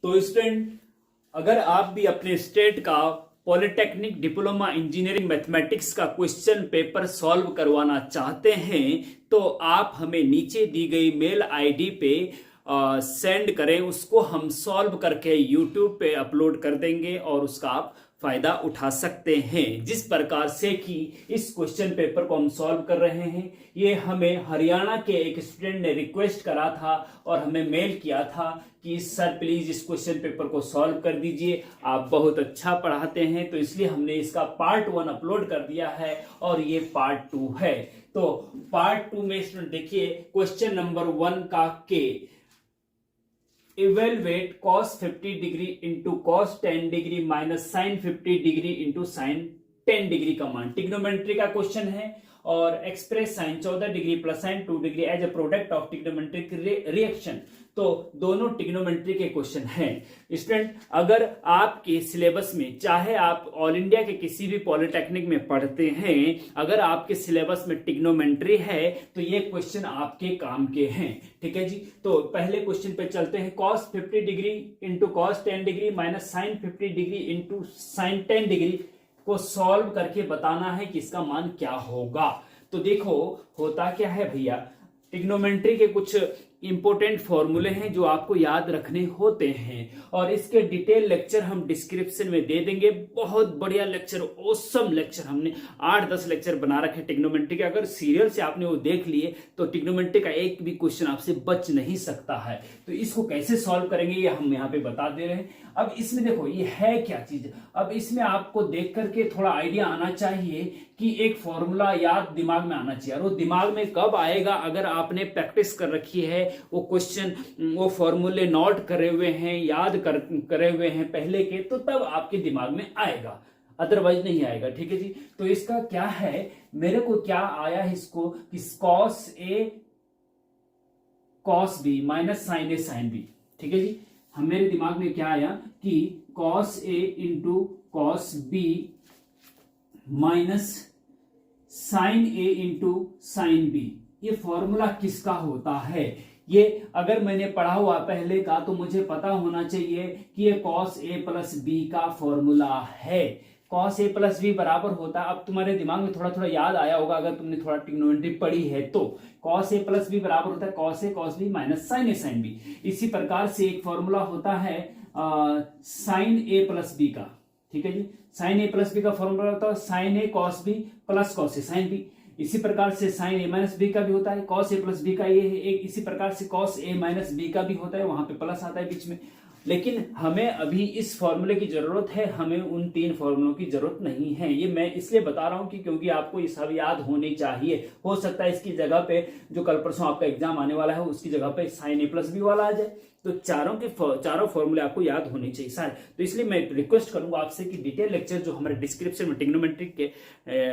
तो स्टूडेंट, अगर आप भी अपने स्टेट का पॉलिटेक्निक डिप्लोमा इंजीनियरिंग मैथमेटिक्स का क्वेश्चन पेपर सॉल्व करवाना चाहते हैं तो आप हमें नीचे दी गई मेल आईडी पे सेंड करें। उसको हम सॉल्व करके यूट्यूब पे अपलोड कर देंगे और उसका आप फायदा उठा सकते हैं। जिस प्रकार से कि इस क्वेश्चन पेपर को हम सॉल्व कर रहे हैं, ये हमें हरियाणा के एक स्टूडेंट ने रिक्वेस्ट करा था और हमें मेल किया था कि सर प्लीज इस क्वेश्चन पेपर को सॉल्व कर दीजिए, आप बहुत अच्छा पढ़ाते हैं। तो इसलिए हमने इसका पार्ट 1 अपलोड कर दिया है और ये पार्ट 2 है। तो पार्ट 2 में स्टूडेंट देखिए, क्वेश्चन नंबर 1 का के evaluate cos 50 degree into cos 10 degree minus sine 50 degree into sine 10 degree का मान। ट्रिग्नोमेट्री का क्वेश्चन है और express sine 14 degree plus sine 2 degree as a product of trigonometric reaction. तो दोनों ट्रिग्नोमेट्री के क्वेश्चन हैं। स्टूडेंट, अगर आपके सिलेबस में, चाहे आप ऑल इंडिया के किसी भी पॉलिटेक्निक में पढ़ते हैं, अगर आपके सिलेबस में ट्रिग्नोमेट्री है तो ये क्वेश्चन आपके काम के हैं। ठीक है जी। तो पहले क्वेश्चन पे चलते हैं। cos 50 degree into cos 10 degree minus sine 50 degree into sine 10 degree को सॉल्व करके बताना है कि इसका मान क्या होगा। तो देखो, होता क्या है भैया, ट्रिग्नोमेट्री के कुछ इंपॉर्टेंट फॉर्मूले हैं जो आपको याद रखने होते हैं और इसके डिटेल लेक्चर हम डिस्क्रिप्शन में दे देंगे। बहुत बढ़िया लेक्चर, ऑसम लेक्चर, हमने 8-10 लेक्चर बना रखे ट्रिग्नोमेट्री के। अगर सीरियल से आपने वो देख लिए तो ट्रिग्नोमेट्री का एक भी क्वेश्चन आपसे बच नहीं सकता है। तो इसको कैसे सॉल्व करेंगे ये हम यहाँ पे बता दे रहे हैं। अब इसमें देखो ये है क्या चीज। अब इसमें आपको देख करके थोड़ा आइडिया आना चाहिए कि एक फॉर्मूला याद दिमाग में आना चाहिए। और वो दिमाग में कब आएगा? अगर आपने प्रैक्टिस कर रखी है, वो क्वेश्चन, वो फॉर्मूले नोट करे हुए हैं, याद करे हुए हैं पहले के, तो तब आपके दिमाग में आएगा, अदरवाइज नहीं आएगा। ठीक है जी। तो इसका क्या है, मेरे को क्या आया है इसको कि cos A cos B minus sine A sine B। ठीक है जी। हम मेरे दिमाग में क्या आया कि cos A into cos B minus sine A into sine B। ये फॉर्मूला किसका होता है? ये अगर मैंने पढ़ा हुआ पहले का तो मुझे पता होना चाहिए कि ये cos A प्लस B का फॉर्मूला है। cos A प्लस B बराबर होता है, अब तुम्हारे दिमाग में थोड़ा थोड़ा याद आया होगा अगर तुमने थोड़ा ट्रिग्नोमेट्री पढ़ी है तो, cos A प्लस B बराबर होता है cos A cos B minus sine A sine B। इसी प्रकार से एक फॉर्मूला होता है साइन A प्लस B का। ठीक है जी। साइन A प्लस B का फॉर्मूला होता है sine A cos B plus cos A sine B। इसी प्रकार से साइन A माइनस B का भी होता है, cos A प्लस B का ये है एक। इसी प्रकार से cos A माइनस B का भी होता है, वहां पे प्लस आता है बीच में। लेकिन हमें अभी इस फॉर्मूले की जरूरत है, हमें उन 3 फॉर्मूलों की जरूरत नहीं है। ये मैं इसलिए बता रहा हूं कि क्योंकि आपको ये सब याद होने चाहिए। हो सकता है इसकी जगह पे जो कल परसों आपका एग्जाम आने वाला है उसकी जगह पे साइन A प्लस B वाला आ जाए। तो चारों फॉर्मूले आपको याद होने चाहिए सारे। तो इसलिए मैं रिक्वेस्ट करूंगा आपसे कि डिटेल लेक्चर जो हमारे डिस्क्रिप्शन में ट्रिग्नोमेट्री के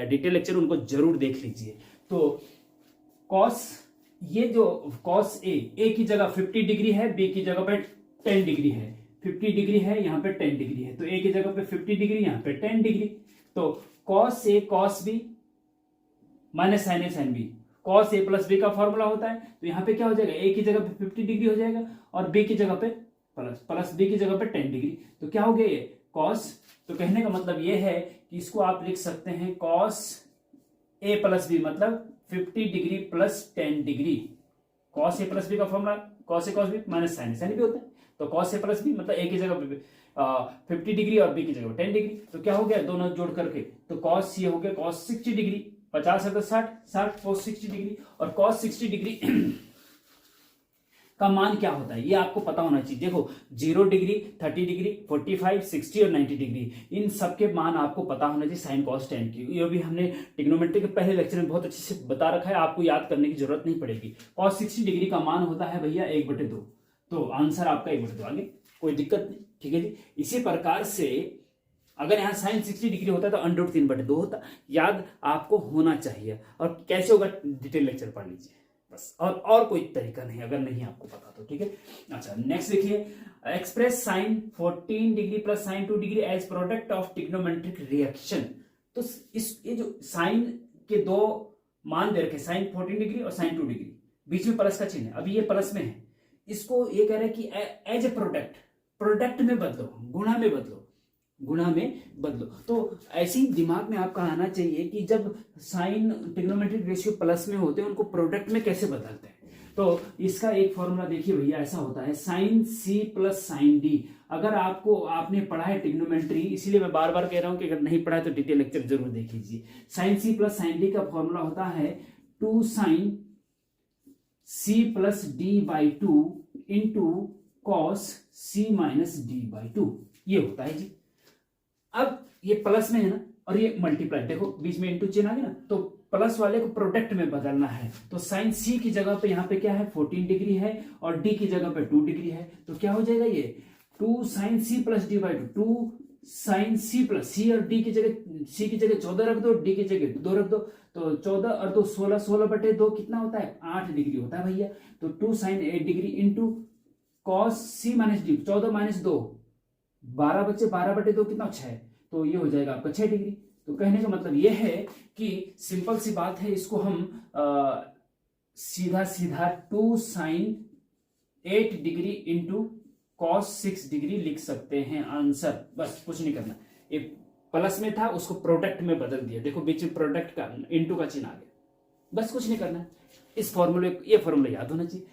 डिटेल लेक्चर उनको जरूर देख लीजिए। तो कॉस, ये जो cos A की जगह 50 डिग्री है, B की जगह पे 10 डिग्री है। 50 डिग्री है, यहाँ पे 10 डिग्री है, तो A की जगह पे 50 डिग्री, यहाँ पे 10 डिग्री। तो cos A cos B minus sine A sine B, cos A plus B का फॉर्मूला होता है। तो यहाँ पे क्या हो जाएगा, A की जगह पे 50 डिग्री हो जाएगा और B की जगह पे प्लस B की जगह पे 10 डिग्री। तो क्या हो गया ये cos। तो कहने का मतलब ये है कि इसको आप लिख सकते हैं cos A प्लस B मतलब 50 degree plus 10 degree. cos A plus B का formula cos A cos B minus sine A sine B होता है। तो cos A प्लस B मतलब A की जगह पे 50 डिग्री और B की जगह पे 10 डिग्री। तो क्या हो गया दोनों जोड़ करके, तो cos ये हो गया cos 60 डिग्री, 50 है तो 60 cos 60 डिग्री। और cos 60 डिग्री का मान क्या होता है ये आपको पता होना चाहिए। देखो 0 डिग्री, 30 डिग्री, 45, 60 और 90 डिग्री, इन सब के मान आपको पता होना चाहिए साइन cos tan की। ये भी हमने ट्रिग्नोमेट्री के पहले लेक्चर में बहुत अच्छे से बता रखा है, आपको याद करने की जरूरत नहीं पड़ेगी। cos 60 डिग्री का मान होता है भैया 1/2। तो आंसर आपका 1/2, आगे कोई दिक्कत नहीं। ठीक है जी। इसी प्रकार से अगर यहाँ साइन 60 डिग्री होता है तो अंडर 3/2 होता, याद आपको होना चाहिए। और कैसे होगा डिटेल लेक्चर पढ़ लीजिए बस, और कोई तरीका नहीं अगर नहीं आपको पता तो। ठीक है। अच्छा, नेक्स्ट देखिए, express sine 14 degree plus sine 2 degree as product of trigonometric reaction. तो ये जो साइन के 2 मान दे रखे, साइन 14 डिग्री और साइन 2 डिग्री, बीच में प्लस का चिन्ह है, अभी ये प्लस में है। इसको ये कह रहे हैं कि एज ए प्रोडक्ट प्रोडक्ट में बदलो, गुणा में बदलो, गुणा में बदलो। तो ऐसे ही दिमाग में आपका आना चाहिए कि जब साइन ट्रिग्नोमेट्रिक रेशियो प्लस में होते हैं उनको प्रोडक्ट में कैसे बदलते हैं। तो इसका एक फॉर्मूला देखिए भैया, ऐसा होता है साइन सी प्लस साइन डी। अगर आपने पढ़ा है ट्रिग्नोमेट्री, इसीलिए मैं बार बार कह रहा हूं कि अगर नहीं पढ़ा है तो डिटेल लेक्चर जरूर देख लीजिए। साइन सी प्लस साइन डी का फॉर्मूला होता है 2 sine C plus D by 2 into cos C minus D by 2, ये होता है जी। अब ये प्लस में है ना, और ये मल्टीप्लाई, देखो बीच में इंटू चिन्ह आ गया ना, तो प्लस वाले को प्रोडक्ट में बदलना है। तो साइन सी की जगह पे यहाँ पे क्या है 14 डिग्री है, और डी की जगह पे 2 डिग्री है, तो क्या हो जाएगा ये 2 sine C plus D by 2 sine C plus, c और डी की जगह, सी की जगह 14 रख दो, डी की जगह 2 रख दो, तो 14 और 2 16, 16/2 कितना होता है 8 डिग्री होता है भैया। तो 2 sine 8 degree into cos C minus D, 14 minus 2 12 बच्चे, 12/2 कितना 6, तो ये हो जाएगा आपका 6 डिग्री। तो कहने का मतलब ये है कि सिंपल सी बात है, इसको हम सीधा सीधा 2 sine 8 degree into cos 6 degree लिख सकते हैं आंसर। बस कुछ नहीं करना, ये प्लस में था उसको प्रोडक्ट में बदल दिया, देखो बीच में प्रोडक्ट का इंटू का चिन्ह आ गया, बस कुछ नहीं करना। इस फॉर्मूले, ये फॉर्मूला याद होना चाहिए।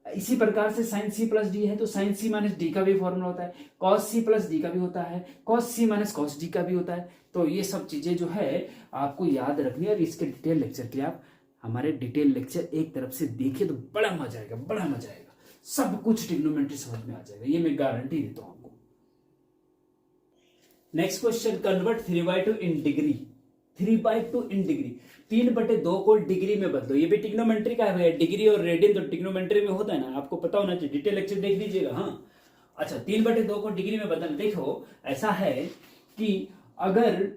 इसी प्रकार से साइन सी प्लस डी है तो साइन सी माइनस डी का भी फॉर्मूला होता है, कॉस सी प्लस डी का भी होता है, cos C minus cos D का भी होता है। तो ये सब चीजें जो है आपको याद रखनी है, और इसके डिटेल लेक्चर के लिए आप हमारे डिटेल लेक्चर एक तरफ से देखिए तो बड़ा मजा आएगा, बड़ा मजा आएगा, सब कुछ ट्रिग्नोमेट्री समझ में आ जाएगा, ये मैं गारंटी देता हूं आपको। Next question, convert 3/2 in degree. 3/2 in degree, 3/2 को डिग्री में बदलो। ये भी ट्रिग्नोमेट्री का है, डिग्री और रेडियन तो ट्रिग्नोमेट्री में होता है ना, आपको पता होना चाहिए, डिटेल लेक्चर देख लीजिएगा। हाँ अच्छा, 3/2 को डिग्री में बदलना। देखो ऐसा है कि अगर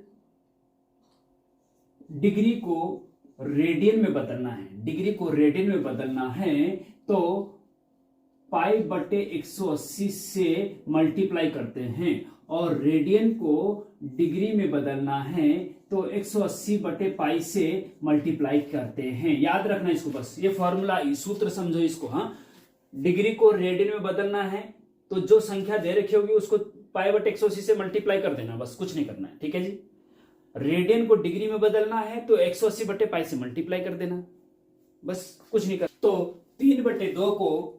डिग्री को रेडियन में बदलना है, डिग्री को रेडियन में बदलना है तो π/180 से मल्टीप्लाई करते हैं, और रेडियन को डिग्री में बदलना है तो 180/π से मल्टीप्लाई करते हैं। याद रखना इसको, बस ये फॉर्मूला, सूत्र समझो इसको। हाँ, डिग्री को रेडियन में बदलना है तो जो संख्या दे रखी होगी उसको π/180 से मल्टीप्लाई कर देना, बस कुछ नहीं करना है, ठीक है जी। रेडियन को डिग्री में बदलना है तो 180/π से मल्टीप्लाई कर देना, बस कुछ नहीं कर। तो 3/2 को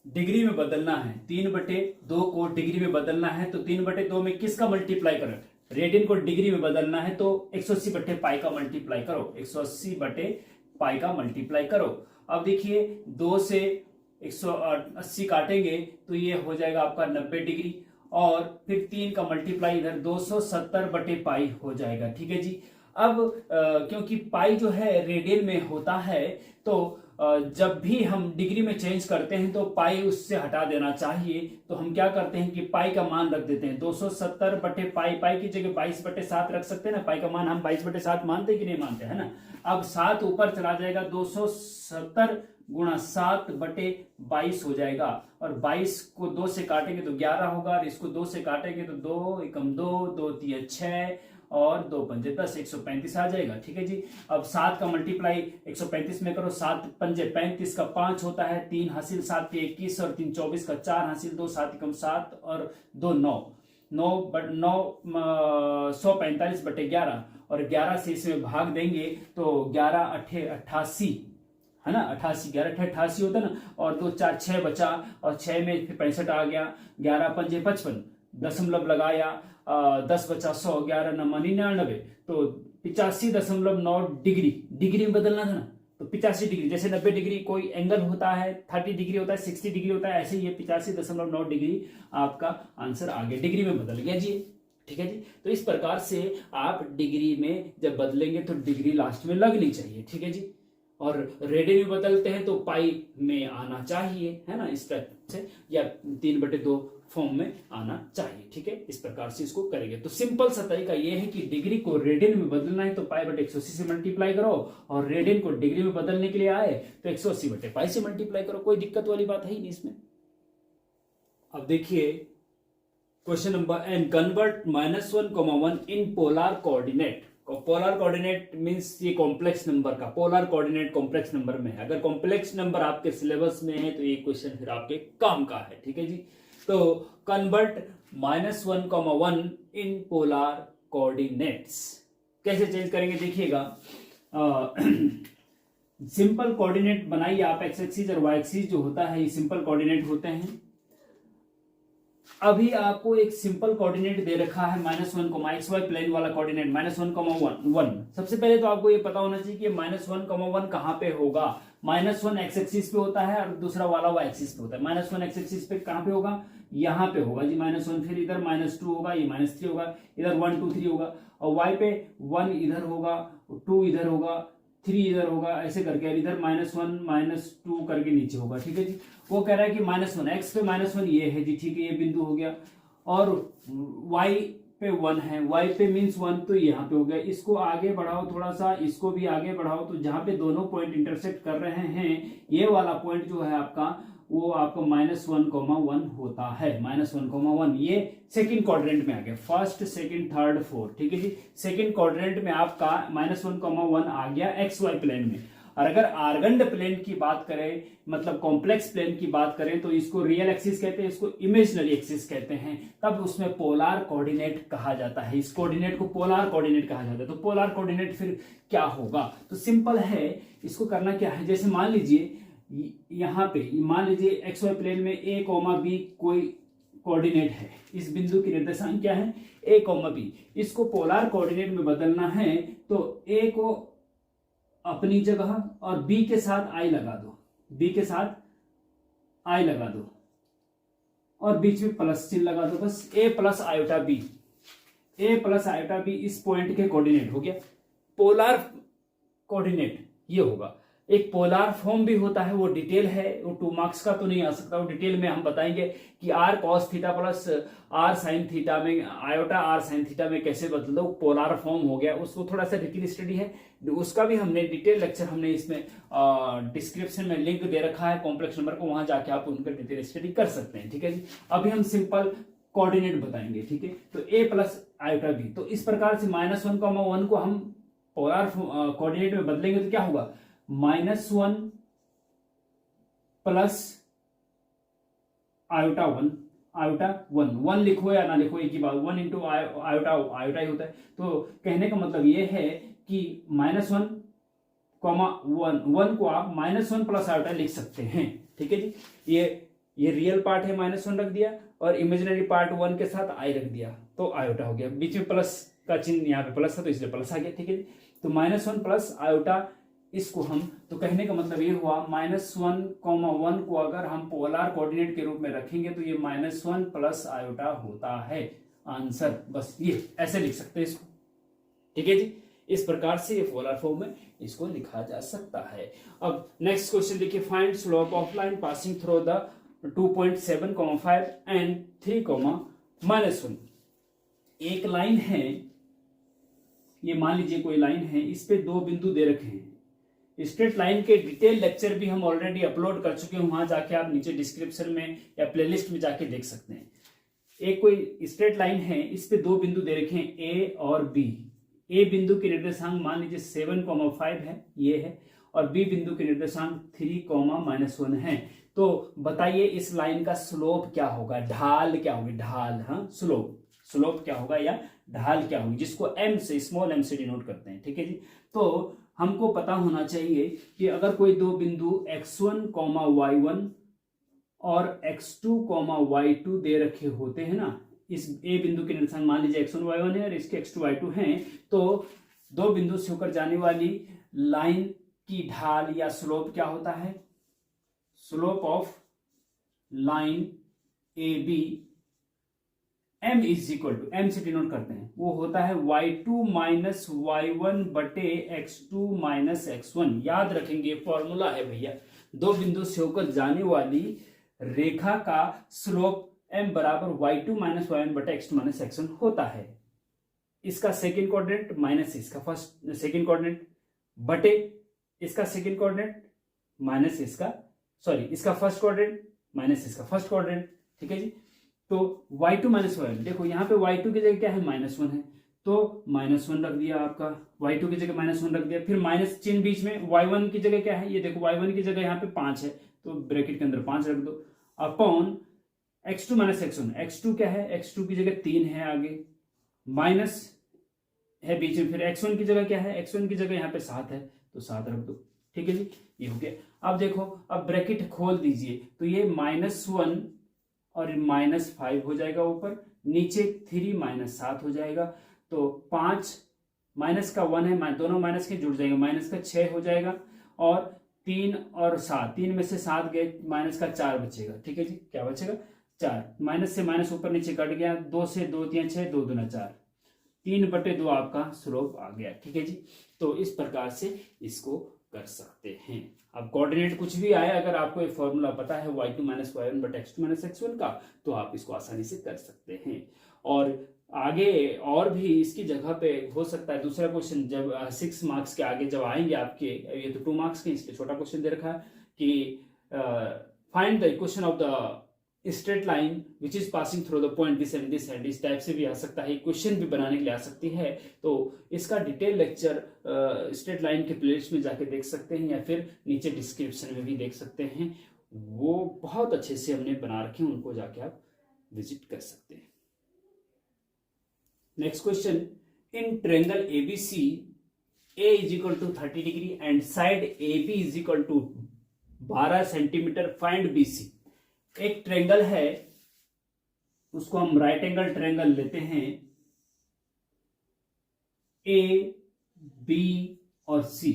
डिग्री में बदलना है, 3/2 को डिग्री में बदलना है तो 3/2 में किसका मल्टीप्लाई करें, रेडियन को डिग्री में बदलना है तो 180/π का मल्टीप्लाई करो, 180/π का मल्टीप्लाई करो। अब देखिए 2 से 180 काटेंगे तो ये हो जाएगा आपका 90 डिग्री, और फिर 3 का मल्टीप्लाई इधर 270/π हो जाएगा, ठीक है जी। अब क्योंकि पाई जो है रेडियन में होता है तो जब भी हम डिग्री में चेंज करते हैं तो पाई उससे हटा देना चाहिए, तो हम क्या करते हैं कि पाई का मान रख देते हैं 270/π, पाई की जगह 22/7 रख सकते हैं ना, पाई का मान हम 22/7 मानते हैं कि नहीं मानते, है ना। अब 7 ऊपर चला जाएगा, 270 गुणा 7/22 हो जाएगा, और 22 को 2 से काटेंगे तो 11 होगा, और इसको 2 से काटेंगे तो 2 एकम 2, 2 तिया 6, और 2 पंजे 10, 135 आ जाएगा, ठीक है जी। अब 7 का मल्टीप्लाई 135 में करो, 7 पंजे 35 का 5 होता है, 3 हासिल 7 के 21, और 3 24 का 4 हासिल 2, 7 एकम 7, और 2 9, 145/11, और 11 से इसमें भाग देंगे तो 11 8 88, है ना, 88, 11 8 88 होता है ना, और 2 4 6 बचा, और 6 में फिर 65 आ गया, 11 पंजे 55, दशमलव लगाया, 10 बचा 100, 11 9 99, तो 85.9 डिग्री, डिग्री में बदलना था ना, तो 85 डिग्री, जैसे 90 डिग्री कोई एंगल होता है, 30 डिग्री होता है, 60 डिग्री होता है, ऐसे ये 85.9 डिग्री आपका आंसर आ गया, डिग्री में बदल गया जी, ठीक है जी। तो इस प्रकार से आप डिग्री में जब बदलेंगे तो डिग्री लास्ट में लगनी चाहिए, ठीक है जी। और रेडियन में बदलते हैं तो पाई में आना चाहिए, है ना, इस तरह से, या 3/2 फॉर्म में आना चाहिए, ठीक है। इस प्रकार से इसको करेंगे तो सिंपल सा तरीका ये है कि डिग्री को रेडियन में बदलना है तो π/180 से मल्टीप्लाई करो, और रेडियन को डिग्री में बदलने के लिए आए तो 180/π से मल्टीप्लाई करो, कोई दिक्कत वाली बात है ही नहीं इसमें। अब देखिए question number n, convert -1, 1 in polar coordinate. Polar coordinate means ये कॉम्प्लेक्स नंबर का, पोलर कोऑर्डिनेट कॉम्प्लेक्स नंबर में है, अगर कॉम्प्लेक्स नंबर आपके सिलेबस में है तो ये क्वेश्चन फिर आपके काम का है, ठीक है जी। तो कन्वर्ट -1, 1 इन पोलर कोऑर्डिनेट्स कैसे चेंज करेंगे देखिएगा। सिंपल कोऑर्डिनेट बनाइए आप, एक्स एक्सिस और वाई एक्सिस जो होता है ये सिंपल कोऑर्डिनेट होते हैं। अभी आपको एक सिंपल कोऑर्डिनेट दे रखा है -1, एक्स वाई प्लेन वाला कोऑर्डिनेट -1, 1। सबसे पहले तो आपको ये पता होना चाहिए कि -1, 1 कहां पे होगा। -1 एक्स एक्सिस पे होता है और दूसरा वाला वाई एक्सिस पे होता है। -1 एक्स एक्सिस पे कहां पे होगा, यहां पे होगा जी -1, फिर इधर -2 होगा, ये -3 होगा, इधर 1 2 3 होगा, और वाई पे 1 इधर होगा, 2 इधर होगा, 3 इधर होगा, ऐसे करके इधर -1 -2 करके नीचे होगा। ठीक है जी, वो कह रहा है कि -1 एक्स पे -1 ये है जी, ठीक है, ये बिंदु हो गया, और y पे 1 है, y पे मीन्स 1 तो यहाँ पे हो गया। इसको आगे बढ़ाओ थोड़ा सा, इसको भी आगे बढ़ाओ, तो जहां पे दोनों पॉइंट इंटरसेक्ट कर रहे हैं ये वाला पॉइंट जो है आपका, वो आपका -1, 1 होता है। -1, 1 ये सेकंड क्वाड्रेंट में आ गया, फर्स्ट सेकंड थर्ड फोर्थ। ठीक है जी, सेकंड क्वाड्रेंट में आपका -1, 1 आ गया एक्स वाई प्लेन में। और अगर आर्गन्ड प्लेन की बात करें, मतलब कॉम्प्लेक्स प्लेन की बात करें, तो इसको रियल एक्सिस कहते हैं, इसको इमेजिनरी एक्सिस कहते हैं। तब उसमें पोलर कोऑर्डिनेट कहा जाता है, इस कोऑर्डिनेट को पोलर कोऑर्डिनेट कहा जाता है। तो पोलर कोऑर्डिनेट फिर क्या होगा, तो सिंपल है, इसको करना क्या है, जैसे मान लीजिए यहां पे मान लीजिए एक्स वाई प्लेन में a, b कोई कोऑर्डिनेट है, इस बिंदु की निर्देशांक क्या है a, b। इसको पोलर कोऑर्डिनेट में बदलना है तो a को अपनी जगह और b के साथ i लगा दो, b के साथ i लगा दो और बीच में प्लस चिन्ह लगा दो, बस a plus iota b, a plus iota b इस पॉइंट के कोऑर्डिनेट हो गया। पोलर कोऑर्डिनेट ये होगा। एक पोलर फॉर्म भी होता है, वो डिटेल है, वो 2 मार्क्स का तो नहीं आ सकता, वो डिटेल में हम बताएंगे कि r cos theta plus r sin theta में आयोटा r sin थीटा में कैसे बदल दो, पोलर फॉर्म हो गया। उसको थोड़ा सा डिटेल स्टडी है, उसका भी हमने डिटेल लेक्चर हमने इसमें डिस्क्रिप्शन में लिंक दे रखा है कॉम्प्लेक्स नंबर को, वहां जाके आप उनका डिटेल स्टडी कर सकते हैं। ठीक है जी, अभी हम सिंपल कोऑर्डिनेट बताएंगे। ठीक है, तो a प्लस आयोटा b, तो इस प्रकार से -1, 1 को हम पोलर कोऑर्डिनेट में बदलेंगे तो क्या होगा, -1 प्लस आयोटा 1, आयोटा 1 लिखो या ना लिखो एक ही बात, 1 इंटू आयोटा आयोटा ही होता है। तो कहने का मतलब ये है कि -1, 1 को आप -1 प्लस आयोटा लिख सकते हैं। ठीक है जी, ये रियल पार्ट है, -1 रख दिया, और इमेजिनरी पार्ट 1 के साथ i रख दिया, तो आयोटा हो गया। बीच में प्लस का चिन्ह यहाँ पे प्लस था तो इसलिए प्लस आ गया। ठीक है जी, तो -1 प्लस आयोटा, इसको हम, तो कहने का मतलब ये हुआ -1, 1 को अगर हम पोलर कोऑर्डिनेट के रूप में रखेंगे तो ये -1 प्लस आयोटा होता है आंसर। बस ये ऐसे लिख सकते हैं इसको। ठीक है जी, इस प्रकार से ये पोलर फॉर्म में इसको लिखा जा सकता है। अब नेक्स्ट क्वेश्चन देखिए, find slope of line passing through the 2.7, 5 and 3, -1। एक लाइन है, ये मान लीजिए कोई लाइन है, इस पे 2 बिंदु दे रखे हैं। स्ट्रेट लाइन के डिटेल लेक्चर भी हम ऑलरेडी अपलोड कर चुके हैं, वहां जाके आप नीचे डिस्क्रिप्शन में या प्लेलिस्ट में जाके देख सकते हैं। एक कोई स्ट्रेट लाइन है, इस पे 2 बिंदु दे रखे हैं a और b। a बिंदु के निर्देशांक मान लीजिए 7, 5 है, ये है, और b बिंदु के निर्देशांक 3, -1 है। तो बताइए इस लाइन का स्लोप क्या होगा, ढाल क्या होगी, ढाल, हाँ स्लोप क्या होगा या ढाल क्या होगी, जिसको m से, स्मॉल m से डिनोट करते हैं। ठीक है जी, तो हमको पता होना चाहिए कि अगर कोई 2 बिंदु x1, y1 और x2, y2 दे रखे होते हैं ना, इस a बिंदु के निर्देशांक मान लीजिए x1, y1 है और इसके x2, y2 हैं, तो 2 बिंदु से होकर जाने वाली लाइन की ढाल या स्लोप क्या होता है, slope of line AB m is equal to, m से डिनोट करते हैं, वो होता है y2 माइनस y1 बटे x2 माइनस x1। याद रखेंगे फॉर्मूला है भैया, 2 बिंदु से होकर जाने वाली रेखा का स्लोप m बराबर y2 माइनस y1 बटे x2 माइनस x1 होता है। इसका सेकेंड कोऑर्डिनेट माइनस इसका फर्स्ट सेकेंड कोऑर्डिनेट बटे इसका सेकेंड कोऑर्डिनेट माइनस इसका, सॉरी, इसका फर्स्ट कोऑर्डिनेट माइनस इसका फर्स्ट कोऑर्डिनेट। ठीक है जी, तो y2 माइनस y1, देखो यहाँ पे y2 की जगह क्या है, -1 है, तो -1 रख दिया आपका, y2 की जगह -1 रख दिया, फिर माइनस चिन्ह बीच में, y1 की जगह क्या है, ये देखो y1 की जगह यहाँ पे 5 है, तो ब्रैकेट के अंदर 5 रख दो, upon x2 minus x1, x2 क्या है, x2 की जगह 3 है आगे, माइनस है बीच में, फिर x1 की जगह क्या है, x1 की जगह यहाँ पे 7 है तो 7 रख दो, ठीक है जी, ये हो गया। अब देखो, अब ब्रैकेट खोल दीजिए तो ये -1 और -5 हो जाएगा ऊपर, नीचे 3 -7 हो जाएगा, तो 5 माइनस का 1 है, दोनों माइनस के जुड़ जाएंगे, माइनस का 6 हो जाएगा, और 3 और 7, 3 में से 7 गए, माइनस का 4 बचेगा, ठीक है जी, क्या बचेगा 4, माइनस से माइनस ऊपर नीचे कट गया, 2 से 2 3 6, 2 दूना 4, 3/2 आपका स्लोप आ गया, ठीक है जी। तो इस प्रकार से इसको कर सकते हैं। अब कोऑर्डिनेट कुछ भी आए, अगर आपको ये फॉर्मूला पता है y2 minus y1 but x2 minus x1 का, तो आप इसको आसानी से कर सकते हैं। और आगे और भी इसकी जगह पे हो सकता है दूसरा क्वेश्चन, जब 6 मार्क्स के आगे जब आएंगे आपके, ये तो 2 मार्क्स के, इसलिए छोटा क्वेश्चन दे रखा है कि find the equation of the straight line which is passing through the point this and this and, इस टाइप से भी आ सकता है, क्वेश्चन भी बनाने के लिए आ सकती है। तो इसका डिटेल लेक्चर स्ट्रेट लाइन के प्लेलिस्ट में जाके देख सकते हैं, या फिर नीचे डिस्क्रिप्शन में भी देख सकते हैं, वो बहुत अच्छे से हमने बना रखे हैं, उनको जाके आप विजिट कर सकते हैं। Next question, in triangle ABC A is equal to 30 degree and side A B is equal to 12 centimetre, find BC. एक ट्रायंगल है, उसको हम राइट एंगल ट्रायंगल लेते हैं, ए बी और सी।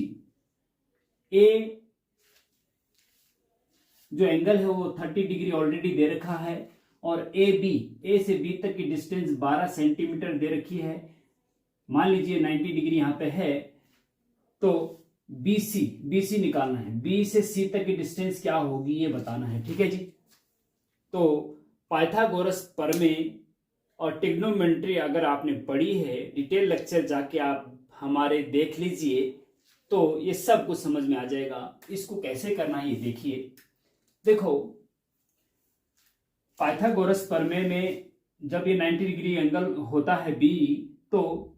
ए जो एंगल है वो 30 डिग्री ऑलरेडी दे रखा है, और ए से बी तक की डिस्टेंस 12 सेंटीमीटर दे रखी है, मान लीजिए 90 डिग्री यहां पे है, तो बीसी निकालना है, बी से सी तक की डिस्टेंस क्या होगी ये बताना है, ठीक है जी। तो पाइथागोरस प्रमेय और ट्रिग्नोमेट्री अगर आपने पढ़ी है, डिटेल लेक्चर जाके आप हमारे देख लीजिए, तो ये सब कुछ समझ में आ जाएगा। इसको कैसे करना है ये देखिए। देखो, पाइथागोरस प्रमेय में जब ये 90 डिग्री एंगल होता है बी, तो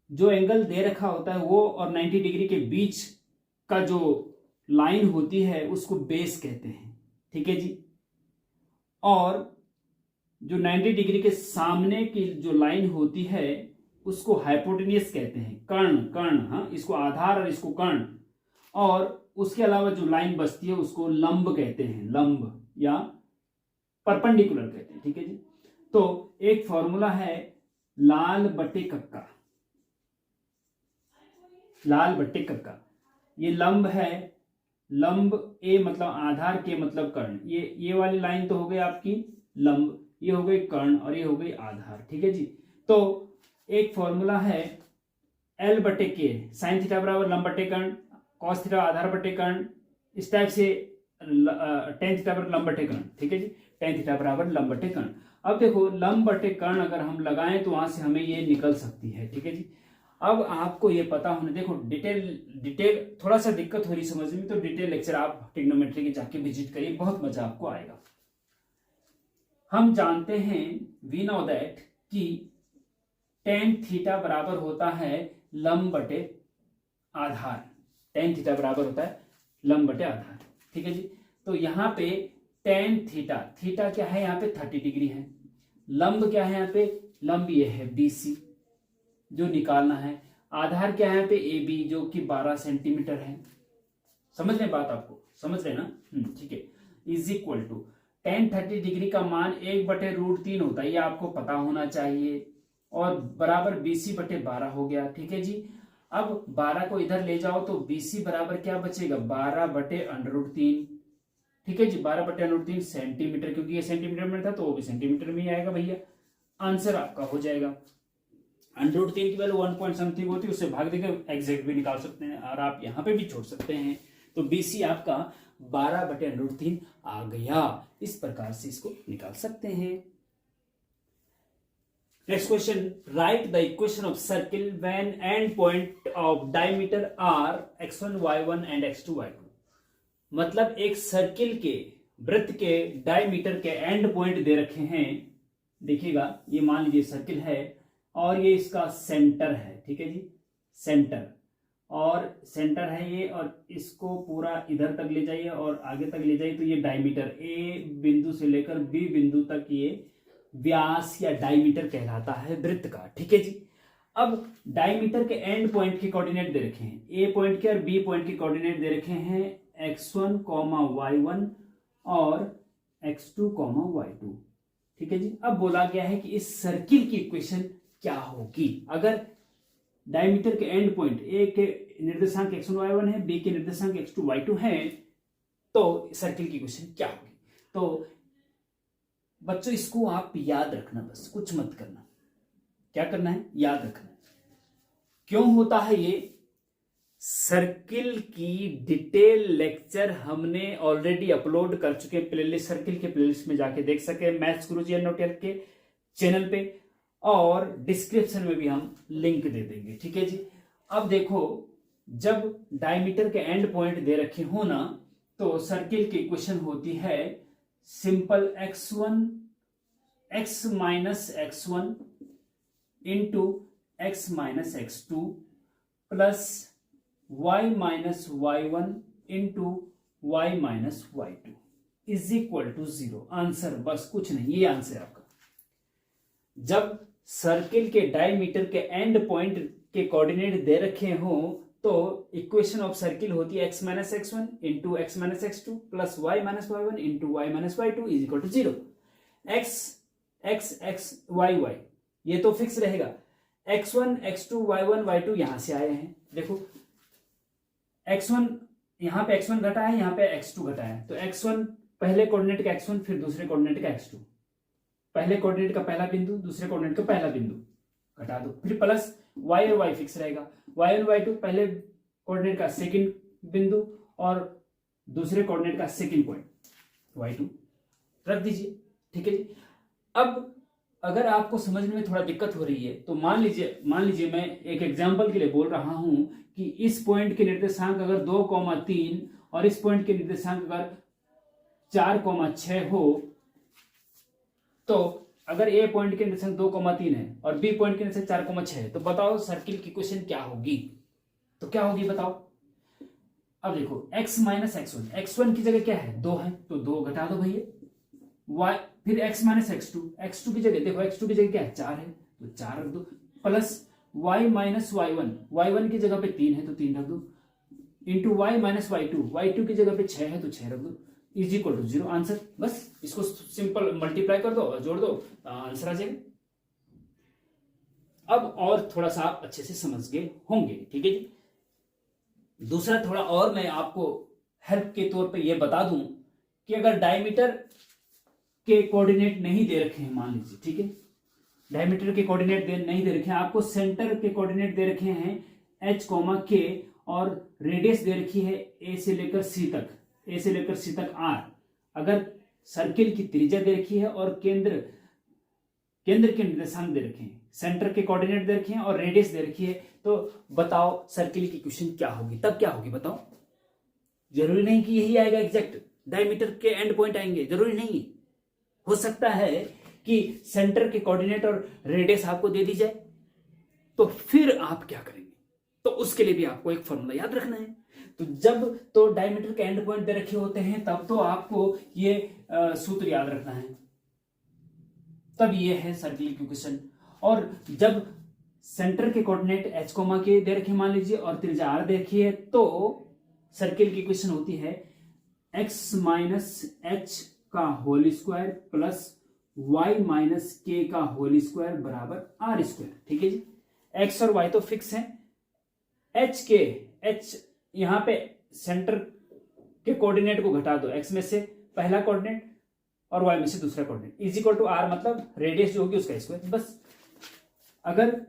जो एंगल दे रखा होता है वो और 90 डिग्री के बीच का जो लाइन होती है उसको बेस कहते हैं, ठीक है जी। और जो 90 डिग्री के सामने की जो लाइन होती है उसको हाइपोटेन्यूस कहते हैं, कर्ण, हाँ, इसको आधार और इसको कर्ण। और उसके अलावा जो लाइन बचती है उसको लंब कहते हैं, लंब या परपेंडिकुलर कहते हैं, ठीक है जी। तो एक फॉर्मूला है लाल बटे कक्का, लाल बटे कक्का, ये लंब है, लंब ए मतलब आधार, के मतलब कर्ण, ये वाली लाइन तो हो गई आपकी लंब, ये हो गई कर्ण और ये हो गई आधार, ठीक है जी। तो एक फॉर्मूला है एल बटे के, साइन थीटा बराबर लंब बटे कर्ण, कॉस थीटा आधार बटे कर्ण, इस टाइप से टेन थीटा बराबर लंब बटे कर्ण, ठीक है जी, टेन थीटा बराबर लंब बटे कर्ण। अब देखो, लंब बटे कर्ण अगर हम लगाएं तो वहां से हमें ये निकल सकती है, ठीक है जी। अब आपको ये पता होना, देखो डिटेल थोड़ा सा दिक्कत हो रही समझने में, तो डिटेल लेक्चर आप ट्रिग्नोमेट्री के जाके विजिट करिए, बहुत मजा आपको आएगा। हम जानते हैं, वी नो दैट, कि टेन थीटा बराबर होता है लंब बटे आधार, टेन थीटा बराबर होता है लंब बटे आधार, ठीक है जी। तो यहाँ पे टेन थीटा, थीटा क्या है यहाँ पे 30 डिग्री है, लंब क्या है यहाँ पे, लंब ये है BC जो निकालना है, आधार क्या है यहाँ पे AB जो कि 12 सेंटीमीटर है। समझ रहे बात, आपको समझ रहे ना, ठीक है। Is equal to tan 30 degree का मान 1/√3 होता है, ये आपको पता होना चाहिए, और बराबर BC बटे 12 हो गया, ठीक है जी। अब 12 को इधर ले जाओ तो BC बराबर क्या बचेगा, 12/√3, ठीक है जी, 12/√3 सेंटीमीटर, क्योंकि ये सेंटीमीटर में था तो वो भी सेंटीमीटर में ही आएगा भैया। आंसर आपका हो जाएगा। √3 की वैल्यू 1 पॉइंट समथिंग होती है, उससे भाग देकर एग्जैक्ट भी निकाल सकते हैं, और आप यहाँ पे भी छोड़ सकते हैं। तो BC आपका 12/√3 आ गया। इस प्रकार से इसको निकाल सकते हैं। Next question, write the equation of circle when end point of diameter are x1 y1 and x2 y2। मतलब एक सर्किल के, वृत्त के डायमीटर के एंड पॉइंट दे रखे हैं। देखिएगा, ये मान लीजिए सर्किल है और ये इसका सेंटर है, ठीक है जी, सेंटर, और सेंटर है ये, और इसको पूरा इधर तक ले जाइए और आगे तक ले जाइए, तो ये डायमीटर ए बिंदु से लेकर बी बिंदु तक ये व्यास या डायमीटर कहलाता है वृत्त का। ठीक है जी। अब डायमीटर के एंड पॉइंट के कोऑर्डिनेट दे रखे हैं, ए पॉइंट के और बी पॉइंट के कोऑर्डिनेट दे रखे हैं x1, y1 और x2, y2। ठीक है जी। अब बोला गया है कि इस सर्किल की इक्वेशन क्या होगी अगर डायमीटर के एंड पॉइंट ए के निर्देशांक x1, y1 है, बी के निर्देशांक x2, y2 है, तो सर्किल की इक्वेशन क्या होगी। तो बच्चों इसको आप याद रखना, बस कुछ मत करना। क्या करना है, याद रखना है। क्यों होता है ये, सर्किल की डिटेल लेक्चर हमने ऑलरेडी अपलोड कर चुके हैं प्लेलिस्ट, सर्किल के प्लेलिस्ट में जाके देख सके मैथ्स गुरुजी एंड के चैनल पे, और डिस्क्रिप्शन में भी हम लिंक दे देंगे। ठीक है जी। अब देखो, जब डायमीटर के एंड पॉइंट दे रखे हो ना, तो सर्किल की इक्वेशन होती है simple x minus x1 into x minus x2 plus y minus y1 into y minus y2 is equal to 0। Answer, बस कुछ नहीं, ये आंसर है आपका। जब सर्किल के डायमीटर के एंड पॉइंट के कोऑर्डिनेट दे रखे हो, तो इक्वेशन ऑफ सर्किल होती है x minus x1 into x minus x2 plus y minus y1 into y minus y2 is equal to 0। x y y ये तो फिक्स रहेगा। x1 x2 y1 y2 यहां से आए हैं, देखो x1 यहां पे x1 घटा है, यहां पे x2 घटा है, तो x1 पहले कोऑर्डिनेट का x1 फिर दूसरे कोऑर्डिनेट का x2, पहले कोऑर्डिनेट का पहला बिंदु दूसरे कोऑर्डिनेट का पहला बिंदु घटा दो, फिर प्लस y और y फिक्स रहेगा, y1 y2 पहले कोऑर्डिनेट का सेकंड बिंदु और दूसरे कोऑर्डिनेट का सेकंड पॉइंट y2 रख दीजिए। ठीक है जी। अब अगर आपको समझने में थोड़ा दिक्कत हो रही है, तो मान लीजिए मैं एक एग्जांपल के लिए बोल रहा हूं कि इस पॉइंट के निर्देशांक अगर 2,3 और इस पॉइंट के निर्देशांक अगर 4,6 हो, तो अगर ए पॉइंट के निर्देशांक 2,3 है और बी पॉइंट के निर्देशांक 4,6 है, तो बताओ सर्किल की इक्वेशन क्या होगी। तो क्या होगी बताओ। अब देखो x माइनस x1 की जगह क्या है, 2 है, तो 2 घटा दो भैया, y फिर x माइनस x2 की जगह देखो, x2 की जगह क्या है, 4 है, तो 4 रख दो, प्लस y माइनस y1 की जगह पे 3 है, तो 3 रख दो, इंटू y माइनस y2 की जगह पे 6 है, तो 6 रख दो, इज इक्वल टू 0। आंसर, बस इसको सिंपल मल्टीप्लाई कर दो, जोड़ दो, आंसर आ जाएगा। अब और थोड़ा सा आप अच्छे से समझ गए होंगे। ठीक है जी। दूसरा थोड़ा और मैं आपको हेल्प के तौर पे ये बता दूं कि अगर डायमीटर के कोऑर्डिनेट नहीं दे रखे हैं, मान लीजिए, ठीक है, डायमीटर के कोऑर्डिनेट नहीं दे रखे हैं, आपको सेंटर के कोऑर्डिनेट दे रखे हैं h, k और रेडियस दे रखी है a से लेकर c तक r। अगर सर्किल की त्रिज्या दे रखी है और केंद्र के निर्देशांक दे रखे हैं, सेंटर के कोऑर्डिनेट दे रखे हैं और रेडियस दे रखी है, तो बताओ सर्किल की इक्वेशन क्या होगी। तब क्या होगी बताओ। जरूरी नहीं कि यही आएगा एग्जैक्ट, डायमीटर के एंड पॉइंट आएंगे, जरूरी नहीं। हो सकता है कि सेंटर के कोऑर्डिनेट और रेडियस आपको दे दी जाए, तो फिर आप क्या करेंगे, तो उसके लिए भी आपको एक फॉर्मूला याद रखना है। तो जब तो डायमीटर के एंड पॉइंट दे रखे होते हैं, तब तो आपको ये सूत्र याद रखना है, तब ये है सर्किल की इक्वेशन। और जब सेंटर के कोऑर्डिनेट h, के दे रखे मान लीजिए और त्रिज्या r दे रखी है, तो सर्किल की इक्वेशन होती है x माइनस h का whole square plus y minus k का होल स्क्वायर बराबर r स्क्वायर। ठीक है जी। x और y तो फिक्स है, h यहां पे सेंटर के कोऑर्डिनेट को घटा दो, x में से पहला कोऑर्डिनेट और y में से दूसरा coordinate, is equal to r, मतलब रेडियस जो होगी उसका स्क्वायर। बस अगर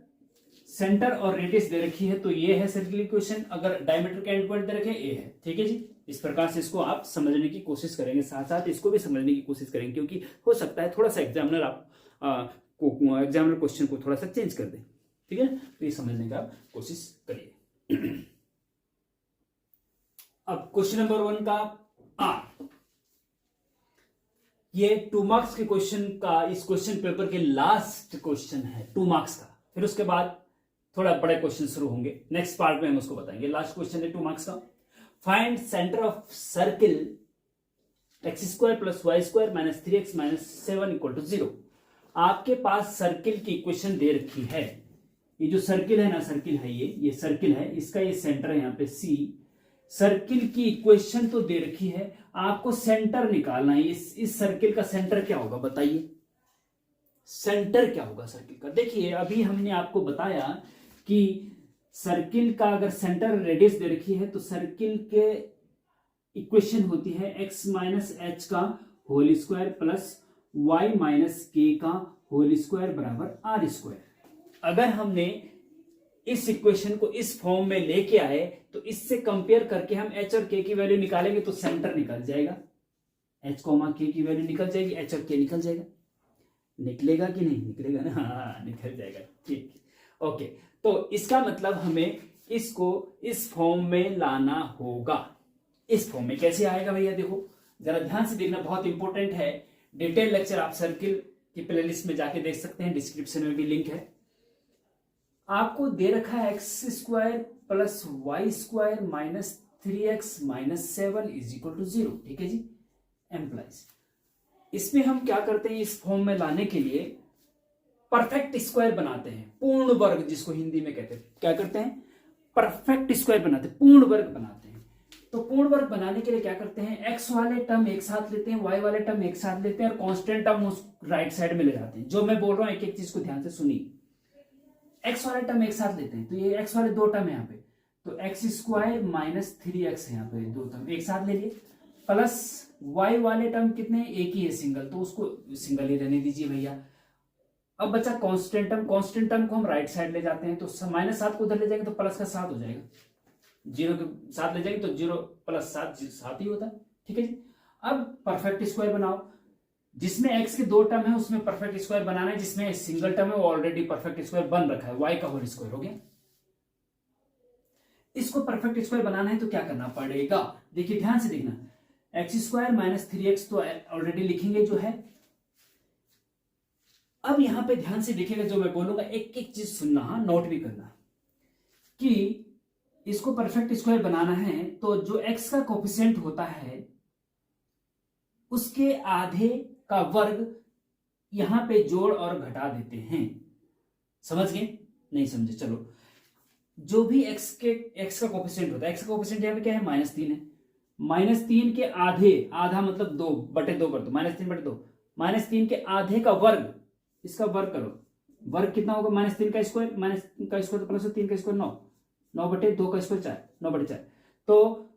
सेंटर और रेडियस दे रखी है तो ये है सर्किल इक्वेशन, अगर डायमीटर के एंड पॉइंट दे रखे ये है। ठीक है जी। इस प्रकार से इसको आप समझने की कोशिश करेंगे, साथ साथ इसको भी समझने की कोशिश करेंगे, क्योंकि हो सकता है थोड़ा सा एग्जामिनर एग्जामिनर क्वेश्चन को थोड़ा सा चेंज कर दे। ठीक है, तो ये समझने का आप कोशिश करिए। अब क्वेश्चन नंबर 1 का आर, ये 2 मार्क्स के क्वेश्चन का, इस क्वेश्चन पेपर के लास्ट क्वेश्चन है 2 मार्क्स का। फिर उसके बाद थोड़ा बड़े क्वेश्चन शुरू होंगे, नेक्स्ट पार्ट में हम उसको बताएंगे। लास्ट क्वेश्चन है 2 मार्क्स का। Find centre of circle x² + y² - 3x - 7 = 0। आपके पास सर्किल की इक्वेशन दे रखी है। ये जो सर्किल है ना, सर्किल है ये सर्किल है, इसका ये सेंटर है यहाँ पे C। सर्किल की इक्वेशन तो दे रखी है, आपको सेंटर निकालना है। इस सर्किल का सेंटर क्या होगा बताइए, सेंटर क्या होगा सर्किल का। देखिए अभी हमने आपको बताया कि सर्किल का अगर सेंटर रेडियस दे रखी है तो सर्किल के इक्वेशन होती है x - h का whole square plus y - k का होल स्क्वायर बराबर r²। अगर हमने इस इक्वेशन को इस फॉर्म में लेके आए तो इससे कंपेयर करके हम h और k की वैल्यू निकालेंगे तो सेंटर निकल जाएगा। h, k की वैल्यू निकल जाएगी, h और k निकल जाएगा। निकलेगा कि नहीं निकलेगा ना, हाँ निकल जाएगा, ठीक। ओके, तो इसका मतलब हमें इसको इस फॉर्म में लाना होगा। इस फॉर्म में कैसे आएगा भैया, देखो जरा ध्यान से देखना, बहुत इंपॉर्टेंट है। डिटेल लेक्चर आप सर्किल की प्लेलिस्ट में जाके देख सकते हैं, डिस्क्रिप्शन में भी लिंक है। आपको दे रखा है x² + y² - 3x - 7 = 0, ठीक है जी। एम्प्लाइज इसमें हम क्या करते हैं, इस फॉर्म में लाने के लिए परफेक्ट स्क्वायर बनाते हैं, पूर्ण वर्ग जिसको हिंदी में कहते हैं। क्या करते हैं, परफेक्ट स्क्वायर बनाते हैं, पूर्ण वर्ग बनाते हैं। तो पूर्ण वर्ग बनाने के लिए क्या करते हैं, x वाले टर्म एक साथ लेते हैं, y वाले टर्म एक साथ लेते हैं और कांस्टेंट टर्म उस राइट साइड में ले जाते हैं। जो मैं बोल रहा हूं एक एक चीज को ध्यान से सुनिए। x वाले टर्म एक साथ लेते हैं तो ये x वाले दो टर्म है यहाँ पे, तो x² - 3x है यहाँ पे, दो टर्म एक साथ ले लिए, प्लस y वाले टर्म कितने, एक ही है सिंगल, तो उसको सिंगल ही रहने दीजिए भैया। अब बचा कांस्टेंट टर्म, कांस्टेंट टर्म को हम राइट साइड ले जाते हैं तो -7 को उधर ले जाएंगे तो प्लस का 7 हो जाएगा, 0 के साथ ले जाएंगे तो 0 + 7 7 ही होता है, ठीक है जी। अब परफेक्ट स्क्वायर बनाओ, जिसमें x के दो टर्म है उसमें परफेक्ट स्क्वायर बनाना है, जिसमें सिंगल टर्म है वो ऑलरेडी परफेक्ट स्क्वायर बन रखा है, y का होल स्क्वायर हो गया। इसको परफेक्ट स्क्वायर बनाना है तो क्या करना पड़ेगा, देखिए ध्यान से देखना, x² - 3x तो ऑलरेडी लिखेंगे जो है। अब यहां पे ध्यान से देखिएगा, जो मैं बोलूंगा एक एक चीज सुनना, नोट भी करना, कि इसको परफेक्ट स्क्वायर बनाना है तो जो x का कोफिशिएंट होता है उसके आधे का वर्ग यहां पे जोड़ और घटा देते हैं। समझ गए, नहीं समझे, चलो। जो भी x का कोफिशिएंट होता है, x का कोफिशिएंट यहां पे क्या है, -3 है, -3 के आधे, आधा मतलब 2/2 कर दो, -3/2, -3 के आधे का वर्ग, इसका वर्ग करो, वर्ग कितना होगा, -3 का स्क्वायर, -3 का स्क्वायर तो +3 का स्क्वायर 9, 9/2 का स्क्वायर 4, 9/4। तो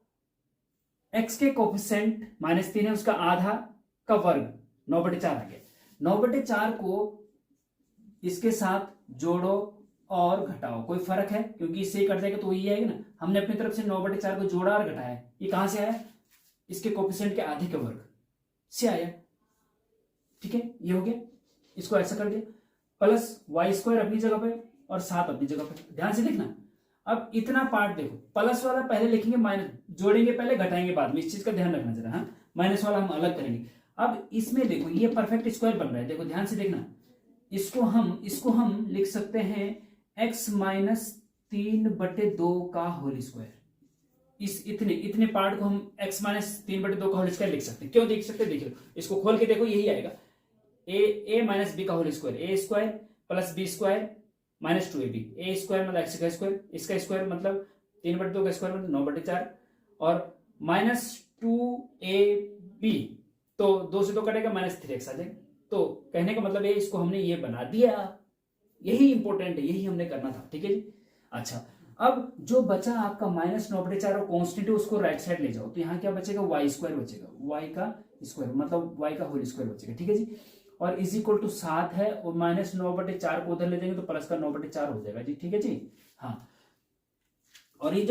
x के कोफिशिएंट -3 है, उसका आधा का वर्ग 9/4 आ गया। 9/4 को इसके साथ जोड़ो और घटाओ, कोई फर्क है, क्योंकि इससे ही कट जाएगा तो वही आएगा ना। हमने अपनी तरफ से 9/4 को जोड़ा और घटाया, ये कहां से आया, इसके कोफिशिएंट के आधे के वर्ग से आया, ठीक है, ये हो गया। इसको ऐसा कर दिया, प्लस y² अपनी जगह पे और 7 अपनी जगह पे, ध्यान से देखना। अब इतना पार्ट देखो, प्लस वाला पहले लिखेंगे, माइनस जोड़ेंगे पहले, घटाएंगे बाद में, इस चीज का ध्यान रखना जरा, हाँ, माइनस वाला हम अलग करेंगे। अब इसमें देखो ये परफेक्ट स्क्वायर बन रहा है, देखो ध्यान से देखना, इसको हम लिख सकते हैं x - 3/2 का होल स्क्वायर। इस इतने पार्ट को हम x - 3/2 का होल स्क्वायर लिख सकते हैं। क्यों लिख सकते हैं, देखिए इसको खोल के देखो, यही आएगा, a - b का whole square, a² + b² - 2ab, a² मतलब x का स्क्वायर, इसका स्क्वायर मतलब 3/2 का स्क्वायर मतलब 9/4, और -2ab, तो 2 से 2 कटेगा, -3x आ जाएगा। तो कहने का मतलब है इसको हमने ये बना दिया, यही इंपॉर्टेंट है, यही हमने करना था, ठीक है जी। अच्छा, अब जो बचा आपका -9/4 और कांस्टेंट है उसको राइट साइड ले जाओ, तो यहाँ क्या बचेगा, y² बचेगा, y का स्क्वायर मतलब y का होल स्क्वायर बचेगा, ठीक है जी। और = 7 है, और -9/4 को उधर ले जाएंगे तो प्लस का 9/4 हो जाएगा जी, ठीक है जी। हाँ, और ये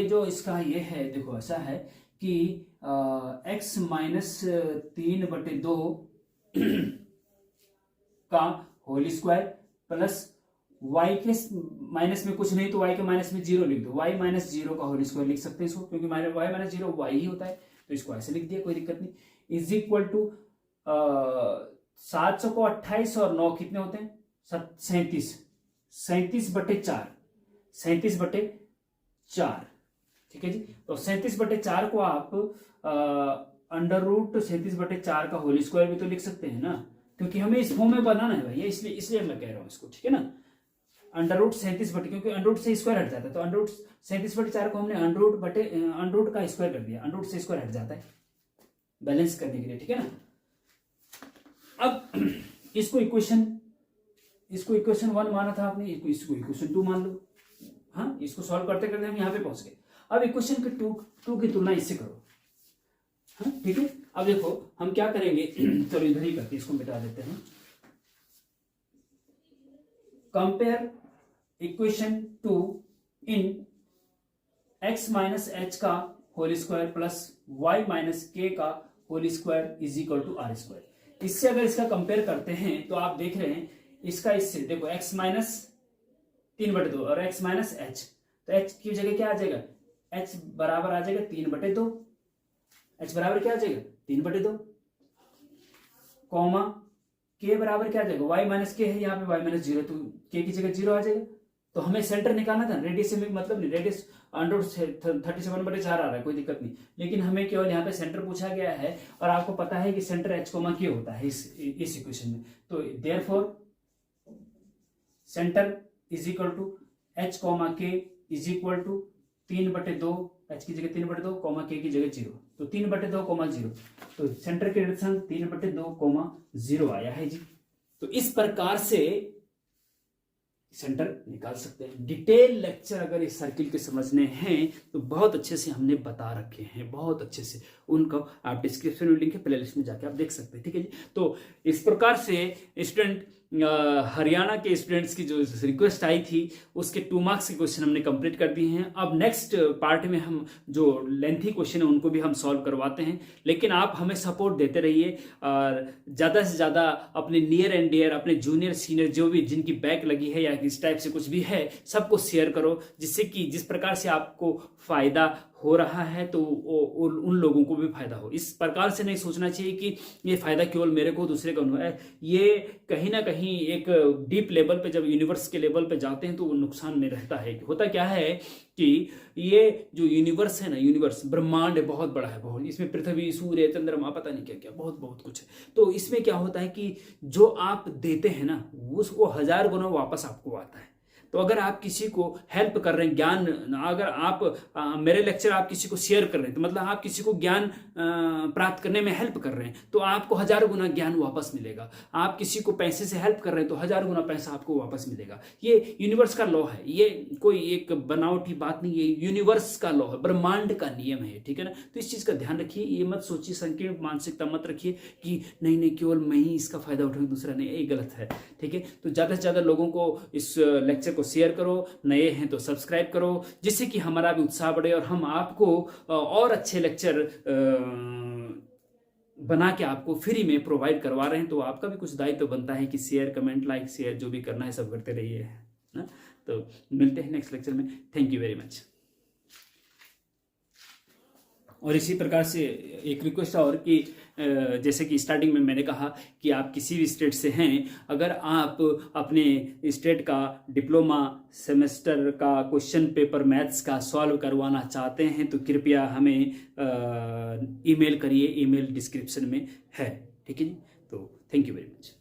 जो इसका ये है, देखो ऐसा है कि x - 3/2 का होल स्क्वायर प्लस y के माइनस में कुछ नहीं तो y के माइनस में 0 लिख दो, y - 0 का होल स्क्वायर लिख सकते हैं इसको, क्योंकि y - 0 y ही होता है, तो इसको ऐसे लिख दिया, कोई दिक्कत नहीं। = 700 को 28 और 9 कितने होते हैं, 37, 37/4, 37/4, ठीक है जी। तो 37/4 को आप √37/4 का होल स्क्वायर भी तो लिख सकते हैं ना, क्योंकि हमें इस फॉर्म में बनाना है भैया, इसलिए मैं कह रहा हूं इसको, ठीक है ना। √37, क्योंकि अंडरूट से स्क्वायर हट जाता है, तो √37/4 को हमने अंडरूट का स्क्वायर कर दिया, अंडरूट से स्क्वायर हट जाता है बैलेंस करने के लिए, ठीक है ना। अब इसको इक्वेशन 1 माना था आपने, इसको इक्वेशन 2 मान लो। हाँ, इसको सॉल्व करते करते हम यहाँ पे पहुंच गए। अब इक्वेशन के 2 की तुलना इससे करो। हाँ, ठीक है। अब देखो हम क्या करेंगे, चलो इधर ही करके इसको मिटा देते हैं। Compare equation 2 in x minus h का whole square plus y minus k का whole square is equal to r square. इससे अगर इसका कंपेयर करते हैं तो आप देख रहे हैं इसका, इससे देखो x माइनस 3/2 और x माइनस एच, तो h की जगह क्या आ जाएगा, h बराबर आ जाएगा 3/2, h बराबर क्या आ जाएगा 3/2, कॉमा k बराबर क्या आ जाएगा, y माइनस के है यहाँ पे y माइनस 0, तो k की जगह 0 आ जाएगा। तो हमें सेंटर निकालना था, रेडियस में मतलब नहीं, रेडियस √37/4 आ रहा है, कोई दिक्कत नहीं, लेकिन हमें केवल यहाँ पे सेंटर पूछा गया है और आपको पता है कि सेंटर h, k होता है इस इक्वेशन में। तो therefore centre is equal to h, k is equal to 3/2, h की जगह 3/2, k की जगह 0, तो 3/2, 0, तो सेंटर की डायरेक्शन 3/2, 0 आया है जी। तो इस प्रकार से सेंटर निकाल सकते हैं। डिटेल लेक्चर अगर इस सर्किल के समझने हैं तो बहुत अच्छे से हमने बता रखे हैं, बहुत अच्छे से, उनको आप डिस्क्रिप्शन में लिंक है, प्लेलिस्ट में जाके आप देख सकते हैं, ठीक है जी। तो इस प्रकार से स्टूडेंट, हरियाणा के स्टूडेंट्स की जो रिक्वेस्ट आई थी उसके 2 मार्क्स के क्वेश्चन हमने कंप्लीट कर दिए हैं। अब नेक्स्ट पार्ट में हम जो लेंथी क्वेश्चन है उनको भी हम सॉल्व करवाते हैं, लेकिन आप हमें सपोर्ट देते रहिए और ज़्यादा से ज़्यादा अपने नियर एंड डियर, अपने जूनियर सीनियर जो भी जिनकी बैक लगी है या इस टाइप से कुछ भी है, सबको शेयर करो, जिससे कि जिस प्रकार से आपको फायदा हो रहा है तो उन लोगों को भी फायदा हो। इस प्रकार से नहीं सोचना चाहिए कि ये फायदा केवल मेरे को, दूसरे को है। ये कहीं ना कहीं एक डीप लेवल पे, जब यूनिवर्स के लेवल पे जाते हैं तो वो नुकसान में रहता है। होता क्या है कि ये जो यूनिवर्स है ना, यूनिवर्स ब्रह्मांड है, बहुत बड़ा है, बहुत, इसमें पृथ्वी, सूर्य, चंद्रमा, पता नहीं क्या क्या, बहुत बहुत कुछ है। तो इसमें क्या होता है कि जो आप देते हैं ना उसको 1000 गुना वापस आपको आता है। तो अगर आप किसी को हेल्प कर रहे हैं, ज्ञान, अगर आप मेरे लेक्चर आप किसी को शेयर कर रहे हैं तो मतलब आप किसी को ज्ञान प्राप्त करने में हेल्प कर रहे हैं, तो आपको 1000 गुना ज्ञान वापस मिलेगा। आप किसी को पैसे से हेल्प कर रहे हैं तो 1000 गुना पैसा आपको वापस मिलेगा। ये यूनिवर्स का लॉ है, ये कोई एक बनावटी बात नहीं, ये यूनिवर्स का लॉ है, ब्रह्मांड का नियम है, ठीक है ना। तो इस चीज का ध्यान रखिए, ये मत सोचिए, संकीर्ण मानसिकता मत रखिए कि नहीं नहीं केवल मैं ही इसका फायदा उठाऊंगा, दूसरा नहीं, ये गलत है, ठीक है। तो ज्यादा से ज्यादा लोगों को इस लेक्चर शेयर करो, नए हैं तो सब्सक्राइब करो, जिससे कि हमारा भी उत्साह बढ़े और हम आपको और अच्छे लेक्चर बना के आपको फ्री में प्रोवाइड करवा रहे हैं। तो आपका भी कुछ दायित्व बनता है कि शेयर, कमेंट, लाइक, शेयर जो भी करना है सब करते रहिए ना। तो मिलते हैं नेक्स्ट लेक्चर में। Thank you very much. और इसी प्रकार से एक रिक्वेस्ट और कि जैसे कि स्टार्टिंग में मैंने कहा कि आप किसी भी स्टेट से हैं, अगर आप अपने स्टेट का डिप्लोमा सेमेस्टर का क्वेश्चन पेपर मैथ्स का सॉल्व करवाना चाहते हैं तो कृपया हमें ईमेल करिए, ईमेल डिस्क्रिप्शन में है, ठीक है जी। तो थैंक यू वेरी मच।